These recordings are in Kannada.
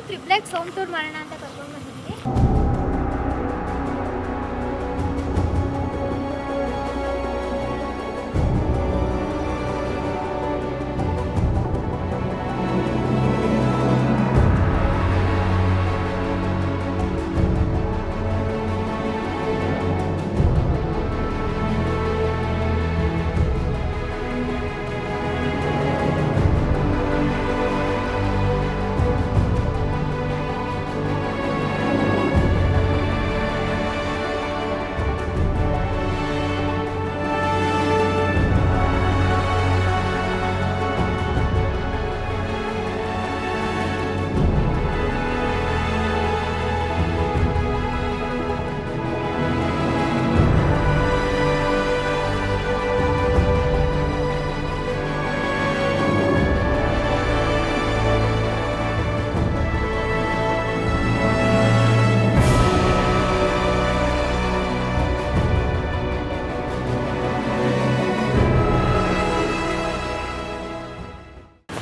ಟ್ರಿಪ್ಲೆಕ್ಸ್ ಹೋಮ್ ಟೂರ್ ಮಾಡೋಣ ಅಂತ ಕರ್ಕೊಂಡು ಬಂದಿದ್ದೀವಿ.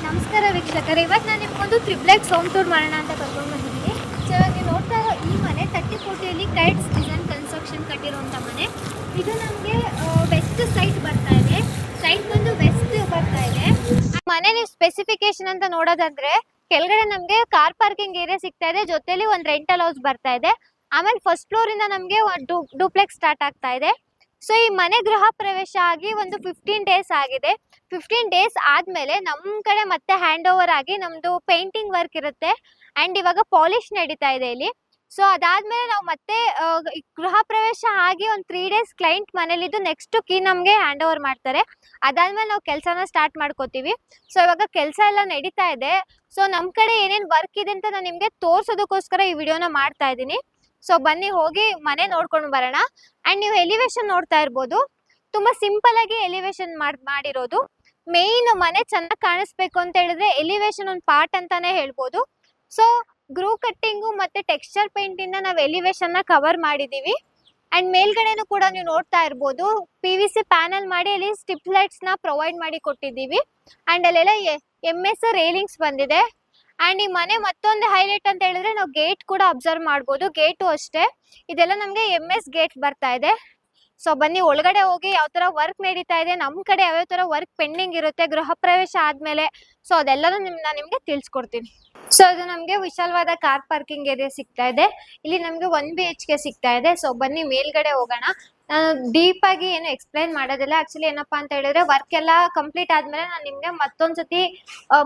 ನಮಸ್ಕಾರ ವೀಕ್ಷಕರೇ, ಇವತ್ತು ನಾನು ನಿಮ್ಗೊಂದು ಟ್ರಿಪ್ಲೆಕ್ಸ್ ಹೋಮ್ ಟೂರ್ ಮಾಡೋಣ ಅಂತ ಕರ್ಕೊಂಡು ಬಂದಿದ್ದೀನಿ. ಸೊ ಇವಾಗ ನೀವು ನೋಡ್ತಾ ಇರೋ ಈ ಮನೆ 30 ಕೋಟಿಯಲ್ಲಿ ಕೈಟ್ಸ್ ಡಿಸೈನ್ ಕನ್ಸ್ಟ್ರಕ್ಷನ್ ಕಟ್ಟಿರುವಂಥ ಮನೆ. ಇದು ನಮಗೆ ವೆಸ್ಟ್ ಸೈಡ್ ಬರ್ತಾ ಇದೆ. ಸೈಡ್ ಬಂದು ವೆಸ್ಟ್ ಬರ್ತಾ ಇದೆ. ಮನೆ ನೀವು ಸ್ಪೆಸಿಫಿಕೇಶನ್ ಅಂತ ನೋಡೋದಾದ್ರೆ ಕೆಳಗಡೆ ನಮಗೆ ಕಾರ್ ಪಾರ್ಕಿಂಗ್ ಏರಿಯಾ ಸಿಗ್ತಾ ಇದೆ, ಜೊತೆಲಿ ಒಂದು ರೆಂಟಲ್ ಹೌಸ್ ಬರ್ತಾ ಇದೆ. ಆಮೇಲೆ ಫಸ್ಟ್ ಫ್ಲೋರ್ ಇಂದ ನಮಗೆ ಒಂದು ಡೂಪ್ಲೆಕ್ಸ್ ಸ್ಟಾರ್ಟ್ ಆಗ್ತಾ ಇದೆ. ಸೊ ಈ ಮನೆ ಗೃಹ ಪ್ರವೇಶ ಆಗಿ ಒಂದು 15 ಡೇಸ್ ಆಗಿದೆ. 15 ಡೇಸ್ ಆದ್ಮೇಲೆ ನಮ್ಮ ಕಡೆ ಮತ್ತೆ ಹ್ಯಾಂಡ್ ಓವರ್ ಆಗಿ ನಮ್ದು ಪೇಂಟಿಂಗ್ ವರ್ಕ್ ಇರುತ್ತೆ ಅಂಡ್ ಇವಾಗ ಪಾಲಿಶ್ ನಡೀತಾ ಇದೆ ಇಲ್ಲಿ. ಸೊ ಅದಾದ್ಮೇಲೆ ನಾವು ಮತ್ತೆ ಗೃಹ ಪ್ರವೇಶ ಆಗಿ ಒಂದು 3 ಡೇಸ್ ಕ್ಲೈಂಟ್ ಮನೇಲಿದ್ದು ನೆಕ್ಸ್ಟ್ ಕೀ ನಮ್ಗೆ ಹ್ಯಾಂಡ್ ಓವರ್ ಮಾಡ್ತಾರೆ. ಅದಾದ್ಮೇಲೆ ನಾವು ಕೆಲಸನ ಸ್ಟಾರ್ಟ್ ಮಾಡ್ಕೋತೀವಿ. ಸೊ ಇವಾಗ ಕೆಲಸ ಎಲ್ಲ ನಡೀತಾ ಇದೆ. ಸೊ ನಮ್ ಕಡೆ ಏನೇನ್ ವರ್ಕ್ ಇದೆ ಅಂತ ನಾನು ನಿಮ್ಗೆ ತೋರ್ಸೋದಕ್ಕೋಸ್ಕರ ಈ ವಿಡಿಯೋನ ಮಾಡ್ತಾ ಇದ್ದೀನಿ. ಸೊ ಬನ್ನಿ ಹೋಗಿ ಮನೆ ನೋಡ್ಕೊಂಡು ಬರೋಣ. ಅಂಡ್ ನೀವು ಎಲಿವೇಶನ್ ನೋಡ್ತಾ ಇರ್ಬೋದು, ತುಂಬಾ ಸಿಂಪಲ್ ಆಗಿ ಎಲಿವೇಶನ್ ಮಾಡಿರೋದು. ಮೇನ್ ಮನೆ ಚೆನ್ನಾಗಿ ಕಾಣಿಸ್ಬೇಕು ಅಂತ ಹೇಳಿದ್ರೆ ಎಲಿವೇಶನ್ ಒಂದು ಪಾರ್ಟ್ ಅಂತಾನೆ ಹೇಳ್ಬೋದು. ಸೊ ಗ್ರೂ ಕಟ್ಟಿಂಗು ಮತ್ತೆ ಟೆಕ್ಸ್ಚರ್ ಪೇಂಟ್ ಇಂದ ನಾವು ಎಲಿವೇಶನ್ ನ ಕವರ್ ಮಾಡಿದೀವಿ. ಅಂಡ್ ಮೇಲ್ಗಡೆನೂ ಕೂಡ ನೀವು ನೋಡ್ತಾ ಇರ್ಬೋದು, PVC ಪ್ಯಾನಲ್ ಮಾಡಿ ಅಲ್ಲಿ ಸ್ಟಿಪ್ ಲೈಟ್ಸ್ ನ ಪ್ರೊವೈಡ್ ಮಾಡಿ ಕೊಟ್ಟಿದ್ದೀವಿ. ಅಂಡ್ ಅಲ್ಲೆಲ್ಲ MS ರೇಲಿಂಗ್ಸ್ ಬಂದಿದೆ. ಅಂಡ್ ಈ ಮನೆ ಮತ್ತೊಂದು ಹೈಲೈಟ್ ಅಂತ ಹೇಳಿದ್ರೆ ನಾವು ಗೇಟ್ ಕೂಡ ಅಬ್ಸರ್ವ್ ಮಾಡ್ಬೋದು. ಗೇಟು ಅಷ್ಟೇ, ಇದೆಲ್ಲ ನಮ್ಗೆ MS ಗೇಟ್ ಬರ್ತಾ ಇದೆ. ಸೊ ಬನ್ನಿ ಒಳಗಡೆ ಹೋಗಿ ಯಾವ ತರ ವರ್ಕ್ ನಡೀತಾ ಇದೆ, ನಮ್ ಕಡೆ ಯಾವ್ಯಾವ ತರ ವರ್ಕ್ ಪೆಂಡಿಂಗ್ ಇರುತ್ತೆ ಗೃಹ ಪ್ರವೇಶ ಆದ್ಮೇಲೆ, ಸೊ ಅದೆಲ್ಲನೂ ನಾನು ನಿಮ್ಗೆ ತಿಳಿಸ್ಕೊಡ್ತೀನಿ. ಸೊ ಇದು ನಮ್ಗೆ ವಿಶಾಲವಾದ ಕಾರ್ ಪಾರ್ಕಿಂಗ್ ಏರಿಯಾ ಸಿಗ್ತಾ ಇದೆ. ಇಲ್ಲಿ ನಮ್ಗೆ 1 BHK ಸಿಗ್ತಾ ಇದೆ. ಸೊ ಬನ್ನಿ ಮೇಲ್ಗಡೆ ಹೋಗೋಣ. ಡೀಪ್ ಆಗಿ ಏನು ಎಕ್ಸ್ಪ್ಲೈನ್ ಮಾಡೋದಿಲ್ಲ. ಆಕ್ಚುಲಿ ಏನಪ್ಪಾ ಅಂತ ಹೇಳಿದ್ರೆ ವರ್ಕ್ ಎಲ್ಲ ಕಂಪ್ಲೀಟ್ ಆದ್ಮೇಲೆ ನಾನು ನಿಮ್ಗೆ ಮತ್ತೊಂದ್ಸತಿ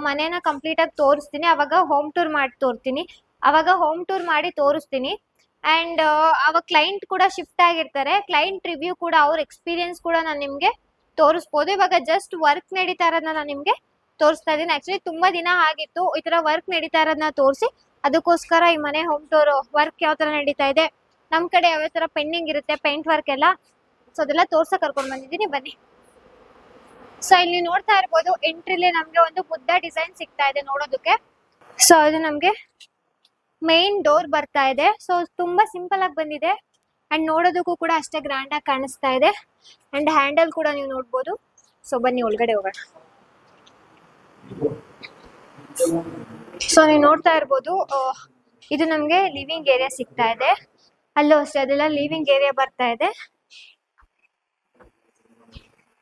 ಮನೇನ ಕಂಪ್ಲೀಟ್ ಆಗಿ ತೋರಿಸ್ತೀನಿ. ಅವಾಗ ಹೋಮ್ ಟೂರ್ ಮಾಡಿ ತೋರಿಸ್ತೀನಿ. ಅಂಡ್ ಅವಾಗ ಕ್ಲೈಂಟ್ ಕೂಡ ಶಿಫ್ಟ್ ಆಗಿರ್ತಾರೆ. ಕ್ಲೈಂಟ್ ರಿವ್ಯೂ ಕೂಡ ಅವ್ರ ಎಕ್ಸ್ಪೀರಿಯನ್ಸ್ ಕೂಡ ನಾನು ನಿಮ್ಗೆ ತೋರಿಸ್ಬೋದು. ಇವಾಗ ಜಸ್ಟ್ ವರ್ಕ್ ನಡೀತಾ ಇರೋದನ್ನ ನಾನು ನಿಮ್ಗೆ ತೋರಿಸ್ತಾ ಇದ್ದೀನಿ. ಆಕ್ಚುಲಿ ತುಂಬಾ ದಿನ ಆಗಿತ್ತು ಈ ತರ ವರ್ಕ್ ನಡೀತಾ ಇರೋದನ್ನ ತೋರಿಸಿ, ಅದಕ್ಕೋಸ್ಕರ ಈ ಮನೆ ಹೋಮ್ ಟೂರ್ ವರ್ಕ್ ಯಾವ ತರ ನಡೀತಾ ಇದೆ, ನಮ್ ಕಡೆ ಯಾವ ತರ ಪೆಂಡಿಂಗ್ ಇರುತ್ತೆ ಪೇಂಟ್ ವರ್ಕ್ ಎಲ್ಲ, ಸೊ ಅದೆಲ್ಲ ತೋರ್ಸಕ್ ಕರ್ಕೊಂಡ್ ಬಂದಿದ್ದೀನಿ. ಬನ್ನಿ. ಸೊ ಇಲ್ಲಿ ನೋಡ್ತಾ ಇರ್ಬೋದು, ಎಂಟ್ರಿಲಿ ನಮ್ಗೆ ಒಂದು ಬುದ್ಧ ಡಿಸೈನ್ ಸಿಗ್ತಾ ಇದೆ ನೋಡೋದಕ್ಕೆ. ಸೊ ಇದು ನಮ್ಗೆ ಮೇನ್ ಡೋರ್ ಬರ್ತಾ ಇದೆ. ಸೊ ತುಂಬಾ ಸಿಂಪಲ್ ಆಗಿ ಬಂದಿದೆ ಅಂಡ್ ನೋಡೋದಕ್ಕೂ ಕೂಡ ಅಷ್ಟೇ ಗ್ರ್ಯಾಂಡ್ ಆಗಿ ಕಾಣಿಸ್ತಾ ಇದೆ. ಅಂಡ್ ಹ್ಯಾಂಡಲ್ ಕೂಡ ನೀವು ನೋಡ್ಬೋದು. ಸೊ ಬನ್ನಿ ಒಳಗಡೆ ಹೋಗೋಣ. ಸೊ ನೀವು ನೋಡ್ತಾ ಇರ್ಬೋದು, ಇದು ನಮ್ಗೆ ಲಿವಿಂಗ್ ಏರಿಯಾ ಸಿಗ್ತಾ ಇದೆ. ಅಲ್ಲೂ ಅಷ್ಟೇ ಅದೆಲ್ಲ ಲಿವಿಂಗ್ ಏರಿಯಾ ಬರ್ತಾ ಇದೆ.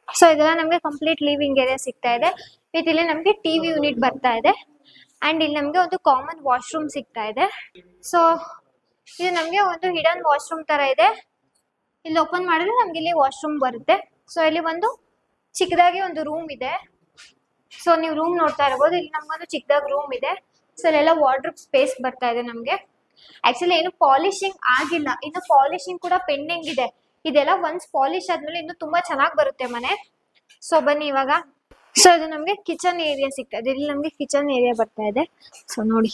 ಸೊ ಇದೆಲ್ಲ ನಮ್ಗೆ ಕಂಪ್ಲೀಟ್ ಲಿವಿಂಗ್ ಏರಿಯಾ ಸಿಗ್ತಾ ಇದೆ. ಇಲ್ಲಿ ನಮ್ಗೆ TV ಯೂನಿಟ್ ಬರ್ತಾ ಇದೆ. ಅಂಡ್ ಇಲ್ಲಿ ನಮ್ಗೆ ಒಂದು ಕಾಮನ್ ವಾಶ್ರೂಮ್ ಸಿಗ್ತಾ ಇದೆ. ಸೊ ಇದು ನಮ್ಗೆ ಒಂದು ಹಿಡನ್ ವಾಶ್ರೂಮ್ ತರ ಇದೆ. ಇಲ್ಲಿ ಓಪನ್ ಮಾಡಿದ್ರೆ ನಮ್ಗೆ ಇಲ್ಲಿ ವಾಶ್ರೂಮ್ ಬರುತ್ತೆ. ಸೊ ಇಲ್ಲಿ ಒಂದು ಚಿಕ್ಕದಾಗಿ ಒಂದು ರೂಮ್ ಇದೆ. ಸೊ ನೀವು ರೂಮ್ ನೋಡ್ತಾ ಇರಬಹುದು, ಇಲ್ಲಿ ನಮ್ಗೊಂದು ಚಿಕ್ಕದಾಗಿ ರೂಮ್ ಇದೆ. ಸೊ ಇಲ್ಲೆಲ್ಲ ವಾರ್ಡ್ರೋಬ್ ಸ್ಪೇಸ್ ಬರ್ತಾ ಇದೆ ನಮ್ಗೆ. ಆಕ್ಚುಲಿ ಏನು ಪಾಲಿಶಿಂಗ್ ಆಗಿಲ್ಲ, ಇನ್ನು ಪಾಲಿಶಿಂಗ್ ಕೂಡ ಪೆಂಡಿಂಗ್ ಇದೆ. ಇದೆಲ್ಲ ಒನ್ಸ್ ಪಾಲಿಶ್ ಆದ್ಮೇಲೆ ಇನ್ನು ತುಂಬಾ ಚೆನ್ನಾಗಿ ಬರುತ್ತೆ ಮನೆ. ಸೊ ಬನ್ನಿ ಇವಾಗ. ಸೊ ಇದು ನಮ್ಗೆ ಕಿಚನ್ ಏರಿಯಾ ಸಿಗ್ತಾ ಇದೆ. ಇಲ್ಲಿ ನಮ್ಗೆ ಕಿಚನ್ ಏರಿಯಾ ಬರ್ತಾ ಇದೆ. ಸೊ ನೋಡಿ,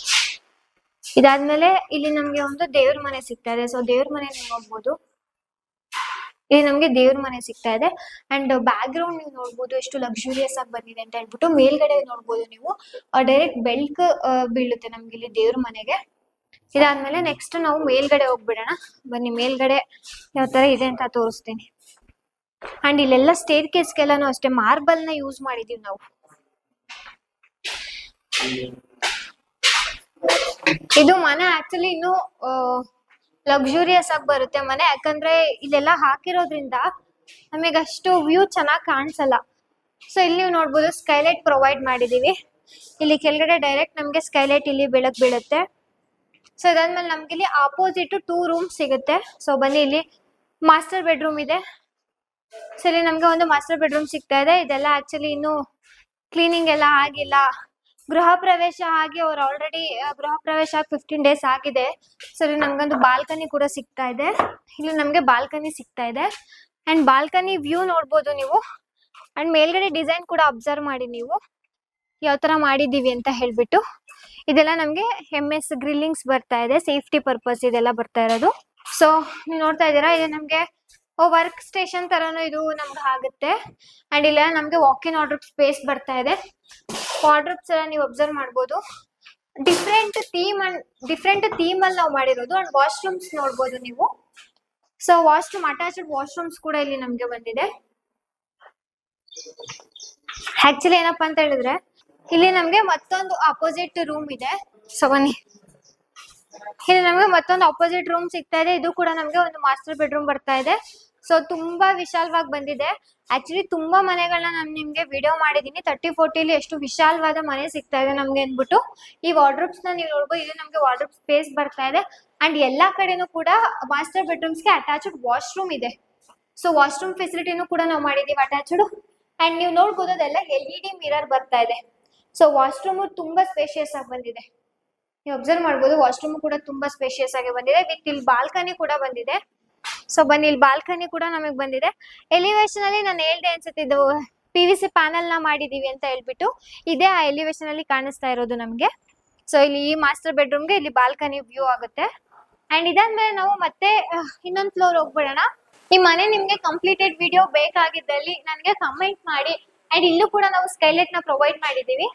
ಇದಾದ್ಮೇಲೆ ಇಲ್ಲಿ ನಮ್ಗೆ ಒಂದು ದೇವ್ರ ಮನೆ ಸಿಗ್ತಾ ಇದೆ. ಸೊ ದೇವ್ರ ಮನೆ ನೀವು ನೋಡ್ಬೋದು, ಇಲ್ಲಿ ನಮ್ಗೆ ದೇವ್ರ ಮನೆ ಸಿಗ್ತಾ ಇದೆ. ಅಂಡ್ ಬ್ಯಾಕ್ ಗ್ರೌಂಡ್ ನೀವು ನೋಡ್ಬೋದು ಎಷ್ಟು ಲಕ್ಸುರಿಯಸ್ ಆಗಿ ಬಂದಿದೆ ಅಂತ ಹೇಳ್ಬಿಟ್ಟು. ಮೇಲ್ಗಡೆ ನೋಡ್ಬೋದು ನೀವು, ಡೈರೆಕ್ಟ್ ಬೆಳಕ್ ಬೀಳುತ್ತೆ ನಮ್ಗೆ ಇಲ್ಲಿ ದೇವ್ರ ಮನೆಗೆ. ಇದಾದ್ಮೇಲೆ ನೆಕ್ಸ್ಟ್ ನಾವು ಮೇಲ್ಗಡೆ ಹೋಗ್ಬಿಡೋಣ. ಬನ್ನಿ ಮೇಲ್ಗಡೆ ಯಾವ ತರ ಇದೆ ಅಂತ ತೋರಿಸ್ತೀನಿ. ಅಂಡ್ ಇಲ್ಲೆಲ್ಲ ಸ್ಟೇರ್ ಕೇಸ್ಗೆಲ್ಲಾನು ಅಷ್ಟೇ ಮಾರ್ಬಲ್ ನ ಯೂಸ್ ಮಾಡಿದೀವಿ ನಾವು. ಇದು ಮನೆ ಆಕ್ಚುಲಿ ಇನ್ನು ಲಕ್ಸುರಿಯಸ್ ಆಗಿ ಬರುತ್ತೆ ಮನೆ, ಯಾಕಂದ್ರೆ ಇಲ್ಲೆಲ್ಲ ಹಾಕಿರೋದ್ರಿಂದ ನಮಗೆ ಅಷ್ಟು ವ್ಯೂ ಚೆನ್ನಾಗಿ ಕಾಣಿಸಲ್ಲ. ಸೊ ಇಲ್ಲಿ ನೀವು ನೋಡ್ಬೋದು ಸ್ಕೈಲೈಟ್ ಪ್ರೊವೈಡ್ ಮಾಡಿದೀವಿ. ಇಲ್ಲಿ ಕೆಳಗಡೆ ಡೈರೆಕ್ಟ್ ನಮಗೆ ಸ್ಕೈಲೈಟ್ ಇಲ್ಲಿ ಬೆಳಕ್ ಬೀಳುತ್ತೆ. ಸೊ ಇದಾದ್ಮೇಲೆ ನಮ್ಗೆ ಇಲ್ಲಿ ಆಪೋಸಿಟ್ 2 ರೂಮ್ಸ್ ಸಿಗುತ್ತೆ. ಸೊ ಬನ್ನಿ, ಇಲ್ಲಿ ಮಾಸ್ಟರ್ ಬೆಡ್ರೂಮ್ ಇದೆ. ಸೊ ಇಲ್ಲಿ ನಮ್ಗೆ ಒಂದು ಮಾಸ್ಟರ್ ಬೆಡ್ರೂಮ್ ಸಿಗ್ತಾ ಇದೆ. ಇದೆಲ್ಲ ಆಕ್ಚುಲಿ ಇನ್ನು ಕ್ಲೀನಿಂಗ್ ಎಲ್ಲ ಆಗಿಲ್ಲ. ಗೃಹ ಪ್ರವೇಶ ಆಗಿ ಅವ್ರು ಆಲ್ರೆಡಿ ಗೃಹ ಪ್ರವೇಶ ಆಗಿ 15 ಡೇಸ್ ಆಗಿದೆ. ಸೊ ಇಲ್ಲಿ ನಮ್ಗೊಂದು ಬಾಲ್ಕನಿ ಕೂಡ ಸಿಗ್ತಾ ಇದೆ. ಇಲ್ಲಿ ನಮ್ಗೆ ಬಾಲ್ಕನಿ ಸಿಗ್ತಾ ಇದೆ ಅಂಡ್ ಬಾಲ್ಕನಿ ವ್ಯೂ ನೋಡ್ಬೋದು ನೀವು. ಅಂಡ್ ಮೇಲ್ಗಡೆ ಡಿಸೈನ್ ಕೂಡ ಅಬ್ಸರ್ವ್ ಮಾಡಿ ನೀವು ಯಾವ ತರ ಮಾಡಿದೀವಿ ಅಂತ ಹೇಳ್ಬಿಟ್ಟು. ಇದೆಲ್ಲ ನಮ್ಗೆ MS ಗ್ರಿಲ್ಲಿಂಗ್ಸ್ ಬರ್ತಾ ಇದೆ, ಸೇಫ್ಟಿ ಪರ್ಪಸ್ ಇದೆಲ್ಲ ಬರ್ತಾ ಇರೋದು. ಸೊ ನೀವು ನೋಡ್ತಾ ಇದ್ದೀರಾ, ಇದು ನಮ್ಗೆ ವರ್ಕ್ ಸ್ಟೇಷನ್ ತರಾನು ಇದು ನಮ್ಗೆ ಆಗುತ್ತೆ. ಅಂಡ್ ಇಲ್ಲ ನಮ್ಗೆ ವಾಕಿನ್ ವಾರ್ಡ್ರೋಬ್ ಸ್ಪೇಸ್ ಬರ್ತಾ ಇದೆ. ವಾರ್ಡ್ರೋಬ್ಸ್ ಎಲ್ಲ ನೀವು ಅಬ್ಸರ್ವ್ ಮಾಡ್ಬೋದು. ಡಿಫ್ರೆಂಟ್ ಥೀಮ್ ಅಲ್ಲಿ ನಾವು ಮಾಡಿರೋದು. ಅಂಡ್ ವಾಶ್ರೂಮ್ಸ್ ನೋಡ್ಬೋದು ನೀವು. ಸೊ ವಾಶ್ರೂಮ್, ಅಟ್ಯಾಚ್ಡ್ ವಾಶ್ರೂಮ್ಸ್ ಕೂಡ ಇಲ್ಲಿ ನಮ್ಗೆ ಬಂದಿದೆ. ಆಕ್ಚುಲಿ ಏನಪ್ಪಾ ಅಂತ ಹೇಳಿದ್ರೆ, ಇಲ್ಲಿ ನಮ್ಗೆ ಮತ್ತೊಂದು ಅಪೋಸಿಟ್ ರೂಮ್ ಇದೆ. ಸೊ ಬನ್ನಿ, ಇಲ್ಲಿ ನಮ್ಗೆ ಮತ್ತೊಂದು ಅಪೋಸಿಟ್ ರೂಮ್ ಸಿಗ್ತಾ ಇದೆ. ಇದು ಕೂಡ ನಮ್ಗೆ ಒಂದು ಮಾಸ್ಟರ್ ಬೆಡ್ರೂಮ್ ಬರ್ತಾ ಇದೆ. ಸೊ ತುಂಬಾ ವಿಶಾಲವಾಗಿ ಬಂದಿದೆ. ಆಕ್ಚುಲಿ ತುಂಬಾ ಮನೆಗಳನ್ನ ನಾನು ನಿಮ್ಗೆ ವಿಡಿಯೋ ಮಾಡಿದೀನಿ. 30-40 ಎಷ್ಟು ವಿಶಾಲವಾದ ಮನೆ ಸಿಗ್ತಾ ಇದೆ ನಮ್ಗೆ ಅಂದ್ಬಿಟ್ಟು. ಈ ವಾರ್ಡ್ರೋಬ್ಸ್ ನ ನೀವು ನೋಡ್ಬೋದು, ಇದು ನಮ್ಗೆ ವಾರ್ಡ್ರೋಬ್ ಸ್ಪೇಸ್ ಬರ್ತಾ ಇದೆ. ಅಂಡ್ ಎಲ್ಲಾ ಕಡೆನೂ ಕೂಡ ಮಾಸ್ಟರ್ ಬೆಡ್ರೂಮ್ಸ್ಗೆ ಅಟ್ಯಾಚ್ಡ್ ವಾಶ್ರೂಮ್ ಇದೆ. ಸೊ ವಾಶ್ರೂಮ್ ಫೆಸಿಲಿಟಿನೂ ಕೂಡ ನಾವು ಮಾಡಿದೀವಿ ಅಟ್ಯಾಚ್ಡ್. ಅಂಡ್ ನೀವು ನೋಡ್ಬೋದು ಅದೆಲ್ಲ LED ಮಿರರ್ ಬರ್ತಾ ಇದೆ. ಸೊ ವಾಶ್ರೂಮ್ ತುಂಬಾ ಸ್ಪೇಷಿಯಸ್ ಆಗಿ ಬಂದಿದೆ. ನೀವು ಅಬ್ಸರ್ವ್ ಮಾಡ್ಬೋದು, ವಾಶ್ರೂಮ್ ಕೂಡ ತುಂಬಾ ಸ್ಪೇಷಿಯಸ್ ಆಗಿ ಬಂದಿದೆ. ವಿತ್ ಇಲ್ಲಿ ಬಾಲ್ಕನಿ ಕೂಡ ಬಂದಿದೆ. ಸೊ ಬನ್ನಿ, ಇಲ್ಲಿ ಬಾಲ್ಕನಿ ಕೂಡ ನಮಗೆ ಬಂದಿದೆ. ಎಲಿವೇಶನ್ ಅಲ್ಲಿ ನಾನು ಹೇಳ್ದೆ ಅನ್ಸುತ್ತೆ, ಇದು PVC ಪ್ಯಾನಲ್ ನ ಮಾಡಿದೀವಿ ಅಂತ ಹೇಳ್ಬಿಟ್ಟು. ಇದೇ ಆ ಎಲಿವೇಶನ್ ಅಲ್ಲಿ ಕಾಣಿಸ್ತಾ ಇರೋದು ನಮ್ಗೆ. ಸೊ ಇಲ್ಲಿ ಈ ಮಾಸ್ಟರ್ ಬೆಡ್ರೂಮ್ಗೆ ಇಲ್ಲಿ ಬಾಲ್ಕನಿ ವ್ಯೂ ಆಗುತ್ತೆ. ಅಂಡ್ ಇದಾದ್ಮೇಲೆ ನಾವು ಮತ್ತೆ ಇನ್ನೊಂದು ಫ್ಲೋರ್ ಹೋಗ್ಬಿಡೋಣ. ಈ ಮನೆ ನಿಮ್ಗೆ ಕಂಪ್ಲೀಟೆಡ್ ವಿಡಿಯೋ ಬೇಕಾಗಿದ್ದಲ್ಲಿ ನನಗೆ ಕಮೆಂಟ್ ಮಾಡಿ. ಅಂಡ್ ಇಲ್ಲೂ ಕೂಡ ನಾವು ಸ್ಕೈಲೈಟ್ ನ ಪ್ರೊವೈಡ್ ಮಾಡಿದೀವಿ.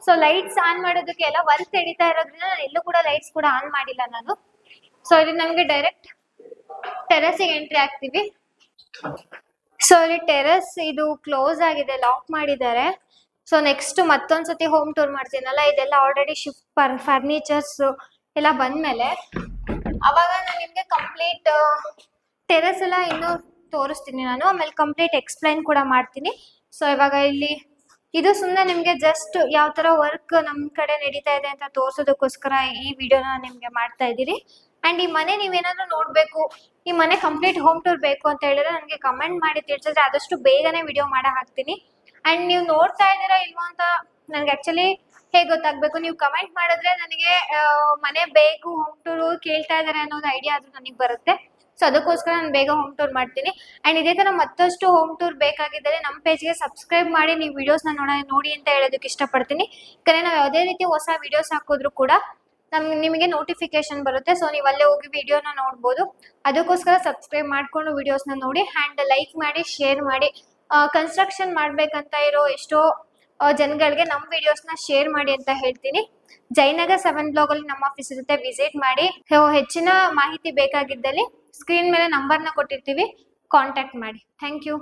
ಸೊ ಲೈಟ್ಸ್ ಆನ್ ಮಾಡೋದಕ್ಕೆ ಎಲ್ಲ ವರ್ಕ್ ನಡೀತಾ ಇರೋದ್ರಿಂದ ನಾನು ಎಲ್ಲೂ ಕೂಡ ಲೈಟ್ಸ್ ಕೂಡ ಆನ್ ಮಾಡಿಲ್ಲ ನಾನು. ಸೊ ಇಲ್ಲಿ ನಮ್ಗೆ ಡೈರೆಕ್ಟ್ ಟೆರೆಸ್ ಎಂಟ್ರಿ ಆಗ್ತೀವಿ. ಸೊ ಇಲ್ಲಿ ಟೆರೆಸ್ ಇದು ಕ್ಲೋಸ್ ಆಗಿದೆ, ಲಾಕ್ ಮಾಡಿದ್ದಾರೆ. ಸೊ ನೆಕ್ಸ್ಟ್ ಮತ್ತೊಂದ್ಸತಿ ಹೋಮ್ ಟೂರ್ ಮಾಡ್ತೀನಲ್ಲ, ಇದೆಲ್ಲ ಆಲ್ರೆಡಿ ಶಿಫ್ಟ್ ಫರ್ನಿಚರ್ಸ್ ಎಲ್ಲ ಬಂದ್ಮೇಲೆ ಅವಾಗ ನಾನು ನಿಮ್ಗೆ ಕಂಪ್ಲೀಟ್ ಟೆರೆಸ್ ಎಲ್ಲ ಇನ್ನೂ ತೋರಿಸ್ತೀನಿ ನಾನು. ಆಮೇಲೆ ಕಂಪ್ಲೀಟ್ ಎಕ್ಸ್ಪ್ಲೈನ್ ಕೂಡ ಮಾಡ್ತೀನಿ. ಸೊ ಇವಾಗ ಇಲ್ಲಿ ಇದು ಸುಮ್ಮನೆ ನಿಮ್ಗೆ ಜಸ್ಟ್ ಯಾವ ತರ ವರ್ಕ್ ನಮ್ ಕಡೆ ನಡೀತಾ ಇದೆ ಅಂತ ತೋರ್ಸೋದಕ್ಕೋಸ್ಕರ ಈ ವಿಡಿಯೋನ ನಿಮ್ಗೆ ಮಾಡ್ತಾ ಇದ್ದೀರಿ. ಅಂಡ್ ಈ ಮನೆ ನೀವೇನಾದ್ರೂ ನೋಡ್ಬೇಕು, ಈ ಮನೆ ಕಂಪ್ಲೀಟ್ ಹೋಮ್ ಟೂರ್ ಬೇಕು ಅಂತ ಹೇಳಿದ್ರೆ ನನಗೆ ಕಮೆಂಟ್ ಮಾಡಿ ತಿಳಿಸಿದ್ರೆ ಆದಷ್ಟು ಬೇಗನೆ ವಿಡಿಯೋ ಮಾಡಿ ಹಾಕ್ತೀನಿ. ಅಂಡ್ ನೀವು ನೋಡ್ತಾ ಇದ್ದೀರಾ ಇಲ್ವಾ ಅಂತ ನನ್ಗೆ ಆಕ್ಚುಲಿ ಹೇಗೆ ಗೊತ್ತಾಗ್ಬೇಕು, ನೀವು ಕಮೆಂಟ್ ಮಾಡಿದ್ರೆ ನನಗೆ ಮನೆ ಬೇಕು, ಹೋಮ್ ಟೂರ್ ಕೇಳ್ತಾ ಇದಾರೆ ಅನ್ನೋದು ಐಡಿಯಾ ಆದ್ರೂ ನನಗೆ ಬರುತ್ತೆ. ಸೊ ಅದಕ್ಕೋಸ್ಕರ ನಾನು ಬೇಗ ಹೋಮ್ ಟೂರ್ ಮಾಡ್ತೀನಿ. ಅಂಡ್ ಇದೇ ತರ ಮತ್ತಷ್ಟು ಹೋಮ್ ಟೂರ್ ಬೇಕಾಗಿದ್ದರೆ ನಮ್ಮ ಪೇಜ್ಗೆ ಸಬ್ಸ್ಕ್ರೈಬ್ ಮಾಡಿ ನೀವು ವಿಡಿಯೋಸ್ನ ನೋಡಿ ಅಂತ ಹೇಳೋದಕ್ಕೆ ಇಷ್ಟಪಡ್ತೀನಿ. ಯಾಕಂದ್ರೆ ನಾವು ಯಾವುದೇ ರೀತಿ ಹೊಸ ವಿಡಿಯೋಸ್ ಹಾಕಿದ್ರು ಕೂಡ ನಿಮಗೆ ನೋಟಿಫಿಕೇಶನ್ ಬರುತ್ತೆ. ಸೊ ನೀವು ಅಲ್ಲೇ ಹೋಗಿ ವಿಡಿಯೋನ ನೋಡ್ಬೋದು. ಅದಕ್ಕೋಸ್ಕರ ಸಬ್ಸ್ಕ್ರೈಬ್ ಮಾಡ್ಕೊಂಡು ವಿಡಿಯೋಸ್ನ ನೋಡಿ ಆ್ಯಂಡ್ ಲೈಕ್ ಮಾಡಿ, ಶೇರ್ ಮಾಡಿ. ಕನ್ಸ್ಟ್ರಕ್ಷನ್ ಮಾಡ್ಬೇಕಂತ ಇರೋ ಎಷ್ಟೋ ಜನಗಳಿಗೆ ನಮ್ಮ ವಿಡಿಯೋಸ್ನ ಶೇರ್ ಮಾಡಿ ಅಂತ ಹೇಳ್ತೀನಿ. ಜಯನಗರ್ 7 ಬ್ಲಾಗ್ ಅಲ್ಲಿ ನಮ್ಮ ಆಫೀಸ್ ಇರುತ್ತೆ, ವಿಸಿಟ್ ಮಾಡಿ. ಹೆಚ್ಚಿನ ಮಾಹಿತಿ ಬೇಕಾಗಿದ್ದಲ್ಲಿ ಸ್ಕ್ರೀನ್ ಮೇಲೆ ನಂಬರ್ನ ಕೊಟ್ಟಿರ್ತೀವಿ, ಕಾಂಟ್ಯಾಕ್ಟ್ ಮಾಡಿ. Thank you.